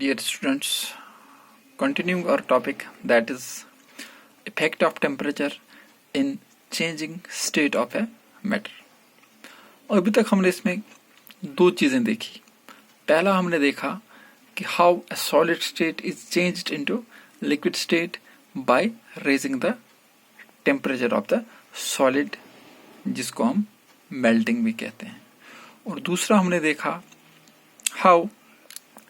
Dear students, continuing our topic, that is effect of temperature in changing state of a matter. और अभी तक हमने इसमें दो चीजें देखी. पहला हमने देखा कि how a solid state is changed into liquid state by raising the temperature of the solid, जिसको हम melting भी कहते हैं. और दूसरा हमने देखा how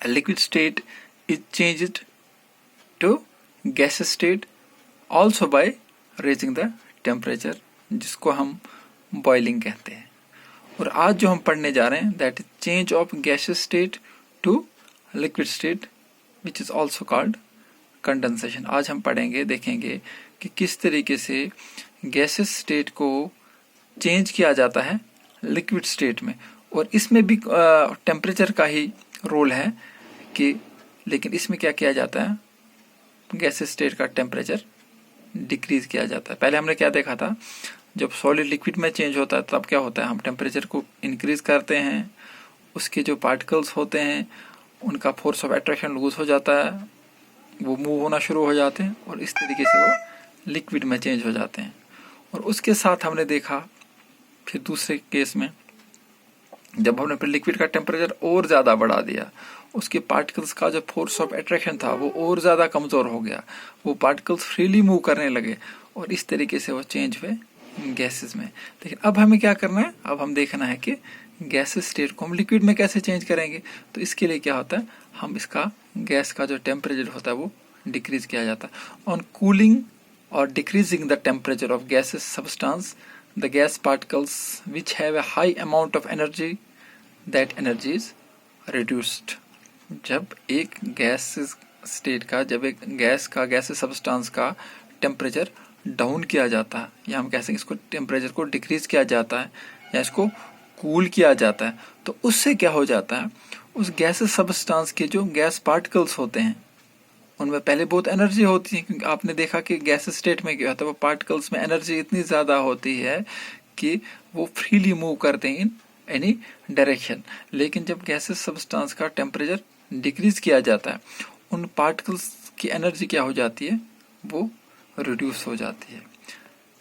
a liquid state is changed to gaseous state also by raising the temperature, जिसको हम boiling कहते हैं. और आज जो हम पढ़ने जा रहे हैं that is change of gaseous state to liquid state which is also called condensation. आज हम पढ़ेंगे, देखेंगे कि किस तरीके से gaseous state को चेंज किया जाता है लिक्विड स्टेट में. और इसमें भी टेम्परेचर का ही रोल है कि, लेकिन इसमें क्या किया जाता है, गैसेस स्टेट का टेम्परेचर डिक्रीज किया जाता है. पहले हमने क्या देखा था, जब सॉलिड लिक्विड में चेंज होता है तब क्या होता है, हम टेम्परेचर को इंक्रीज करते हैं, उसके जो पार्टिकल्स होते हैं उनका फोर्स ऑफ अट्रैक्शन लूज हो जाता है, वो मूव होना शुरू हो जाते हैं और इस तरीके से वो लिक्विड में चेंज हो जाते हैं. और उसके साथ हमने देखा फिर दूसरे केस में, जब हमने फिर लिक्विड का टेम्परेचर और ज्यादा बढ़ा दिया, उसके पार्टिकल्स का जो फोर्स ऑफ अट्रैक्शन था वो और ज्यादा कमजोर हो गया, वो पार्टिकल्स फ्रीली मूव करने लगे और इस तरीके से वो चेंज हुए गैसेस में. लेकिन अब हमें क्या करना है, अब हम देखना है कि गैसेस स्टेट को हम लिक्विड में कैसे चेंज करेंगे. तो इसके लिए क्या होता है, हम इसका गैस का जो टेम्परेचर होता है वो डिक्रीज किया जाता है. ऑन कूलिंग और decreasing the temperature of gases substance, the gas particles which have a high amount of energy, that energy is reduced. जब एक गैस स्टेट का, जब एक गैस सब्सटेंस का टेम्परेचर डाउन किया जाता है, या हम कह सकते हैं इसको टेम्परेचर को डिक्रीज किया जाता है या इसको कूल किया जाता है, तो उससे क्या हो जाता है, उस गैस सब्सटेंस के जो गैस पार्टिकल्स होते हैं उनमें पहले बहुत एनर्जी होती है, क्योंकि आपने देखा कि गैस स्टेट में क्या होता है, वो पार्टिकल्स में एनर्जी इतनी ज्यादा होती है कि वो फ्रीली मूव करते हैं इन एनी डायरेक्शन. लेकिन जब गैसेस सब्सटेंस का टेम्परेचर डिक्रीज किया जाता है, उन पार्टिकल्स की एनर्जी क्या हो जाती है, वो रिड्यूस हो जाती है.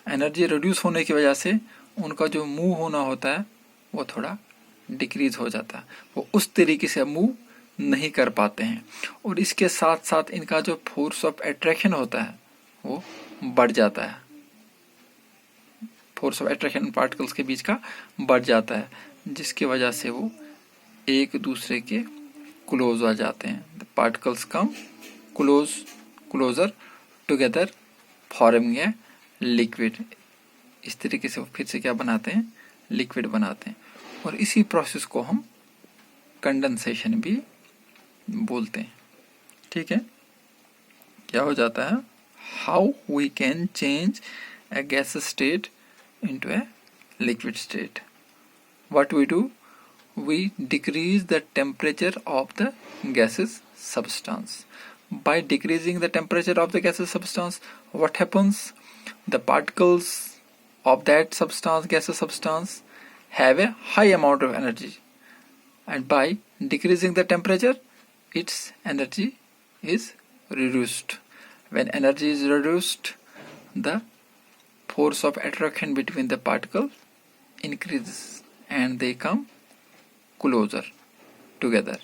एनर्जी रिड्यूस होने की वजह से उनका जो मूव होना होता है वो थोड़ा डिक्रीज हो जाता है, वो उस तरीके से मूव नहीं कर पाते हैं. और इसके साथ साथ इनका जो फोर्स ऑफ अट्रैक्शन होता है वो बढ़ जाता है, फोर्स ऑफ अट्रैक्शन पार्टिकल्स के बीच का बढ़ जाता है, जिसकी वजह से वो एक दूसरे के क्लोज आ जाते हैं. The particles come closer together forming a liquid. इस तरीके से वो फिर से क्या बनाते हैं, लिक्विड बनाते हैं. और इसी प्रोसेस को हम कंडेंसेशन भी बोलते हैं. ठीक है, क्या हो जाता है, how we can change a gas state into a liquid state. What we do, we decrease the temperature of the gaseous substance. By decreasing the temperature of the gaseous substance, what happens, the particles of that substance, gaseous substance, have a high amount of energy, and by decreasing the temperature its energy is reduced. When energy is reduced, the force of attraction between the particle increases and they come closer together,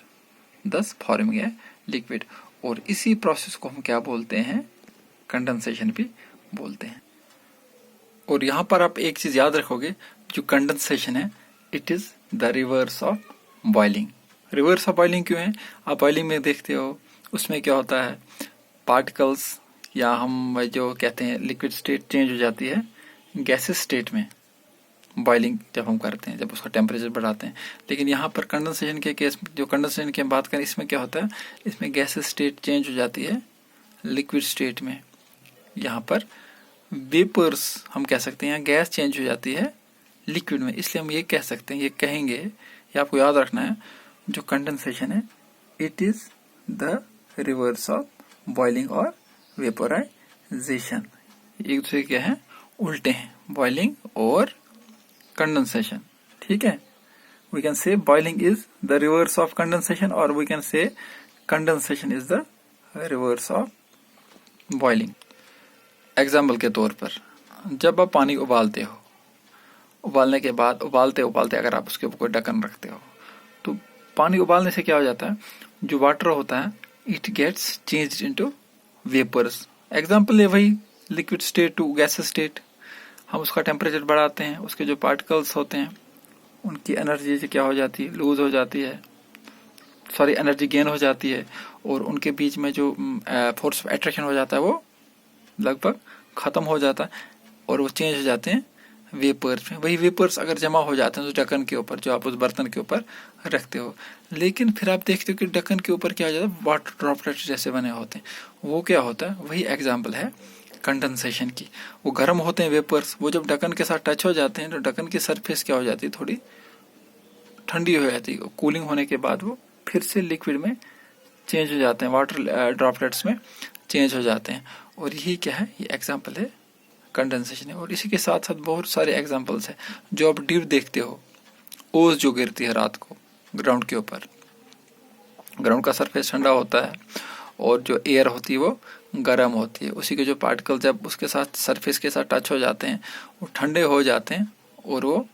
thus forming a liquid. और इसी process को हम क्या बोलते हैं, condensation भी बोलते हैं. और यहां पर आप एक चीज याद रखोगे, जो कंडेंसेशन है it is the reverse of boiling. Reverse of boiling क्यों है, आप बॉइलिंग में देखते हो उसमें क्या होता है, पार्टिकल्स या हम जो कहते हैं लिक्विड स्टेट चेंज हो जाती है गैसेस स्टेट में, बॉइलिंग जब हम करते हैं, जब उसका टेम्परेचर बढ़ाते हैं. लेकिन यहाँ पर कंडेंसेशन के केस, जो कंडेंसेशन की हम बात करें, इसमें क्या होता है, इसमें गैसेस स्टेट चेंज हो जाती है लिक्विड स्टेट में. यहाँ पर वेपर्स हम कह सकते हैं, गैस चेंज हो जाती है लिक्विड में. इसलिए हम ये कह सकते हैं, ये कहेंगे, ये आपको याद रखना है, जो कंडेंसेशन है it is the reverse of boiling और वेपोराइजेशन. एक दूसरे क्या है, उल्टे हैं, बॉइलिंग और कंडेंसेशन. ठीक है, we can say boiling is the reverse of condensation, or we can say condensation is the reverse of boiling. Example के तौर पर, जब आप पानी उबालते हो, उबालने के बाद उबालते उबालते अगर आप उसके ऊपर कोई ढक्कन रखते हो, तो पानी उबालने से क्या हो जाता है, जो वाटर होता है it gets changed into vapours. Example है वही liquid state to gas state. हम उसका टेम्परेचर बढ़ाते हैं, उसके जो पार्टिकल्स होते हैं उनकी एनर्जी क्या हो जाती है, लूज हो जाती है, सॉरी एनर्जी गेन हो जाती है, और उनके बीच में जो फोर्स ऑफ अट्रैक्शन हो जाता है वो लगभग खत्म हो जाता है और वो चेंज हो जाते हैं वेपर्स में। वही वेपर्स अगर जमा हो जाते हैं तो ढक्कन के ऊपर जो आप उस बर्तन के ऊपर रखते हो, लेकिन फिर आप देखते हो कि ढक्कन के ऊपर क्या हो जाता है, वाटर ड्रॉपलेट्स जैसे बने होते हैं। वो क्या होता है, वही एग्जाम्पल है कंडेंसेशन की। वो गर्म होते हैं वेपर्स, वो जब ढक्कन के साथ टच हो जाते हैं तो ढक्कन की सरफेस क्या हो जाती है, थोड़ी ठंडी हो जाती है। कूलिंग होने के बाद वो फिर से लिक्विड में चेंज हो जाते हैं, वाटर ड्रॉपलेट्स में चेंज हो जाते हैं। और यही क्या है, ये एग्जाम्पल है कंडेंसेशन है। और इसी के साथ साथ बहुत सारे एग्जाम्पल्स हैं। जो आप ड्यू देखते हो, ओस जो गिरती है रात को ग्राउंड के ऊपर, ग्राउंड का सरफेस ठंडा होता है और जो एयर होती है वो गर्म होती है। उसी के जो पार्टिकल जब उसके साथ सरफेस के साथ टच हो जाते हैं वो ठंडे हो जाते हैं और वो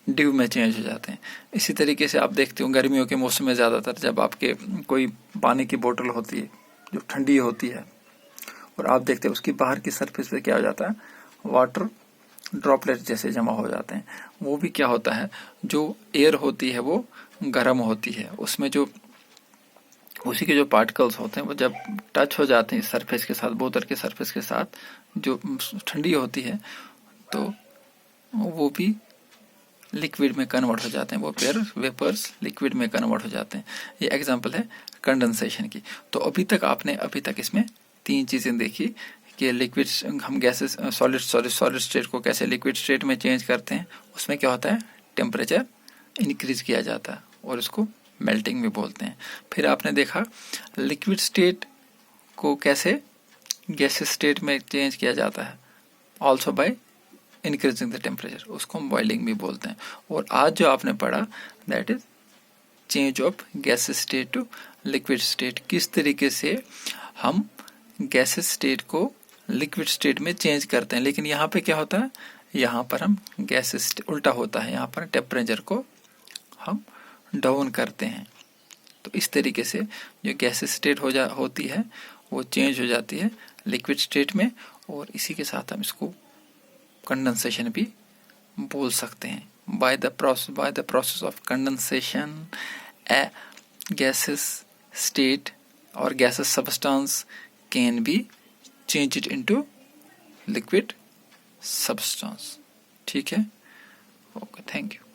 ड्यू में चेंज हो जाते हैं। इसी तरीके से आप देखते हो गर्मियों के मौसम में ज़्यादातर जब आपके कोई पानी की बोतल होती है जो ठंडी होती है और आप देखते हैं उसकी बाहर की सरफेस पे क्या हो जाता है, वाटर ड्रॉपलेट जैसे जमा हो जाते हैं। वो भी क्या होता है, जो एयर होती है वो गर्म होती है, उसमें जो उसी के जो पार्टिकल्स होते हैं वो जब टच हो जाते हैं सरफेस के साथ, बोतल के सरफेस के साथ जो ठंडी होती है, तो वो भी लिक्विड में कन्वर्ट हो जाते हैं, वो वेपर्स लिक्विड में कन्वर्ट हो जाते हैं। ये एग्जांपल है कंडेंसेशन की। तो अभी तक इसमें 3 चीजें देखी कि लिक्विड हम गैसेस सॉलिड स्टेट को कैसे लिक्विड स्टेट में चेंज करते हैं। उसमें क्या होता है, टेम्परेचर इंक्रीज किया जाता है और इसको मेल्टिंग भी बोलते हैं। फिर आपने देखा लिक्विड स्टेट को कैसे गैस स्टेट में चेंज किया जाता है, also by increasing the temperature, उसको हम बॉइलिंग भी बोलते हैं। और आज जो आपने पढ़ा that is change of gas state to liquid state, किस तरीके से हम गैस स्टेट को लिक्विड स्टेट में चेंज करते हैं। लेकिन यहाँ पे क्या होता है, यहाँ पर हम गैस उल्टा होता है, यहाँ पर टेम्परेचर को हम डाउन करते हैं। तो इस तरीके से जो गैस स्टेट होती है वो चेंज हो जाती है लिक्विड स्टेट में, और इसी के साथ हम इसको कंडेंसेशन भी बोल सकते हैं। By the process of condensation a gaseous state और gaseous substance can be changed into liquid substance. ठीक है, ओके, थैंक यू।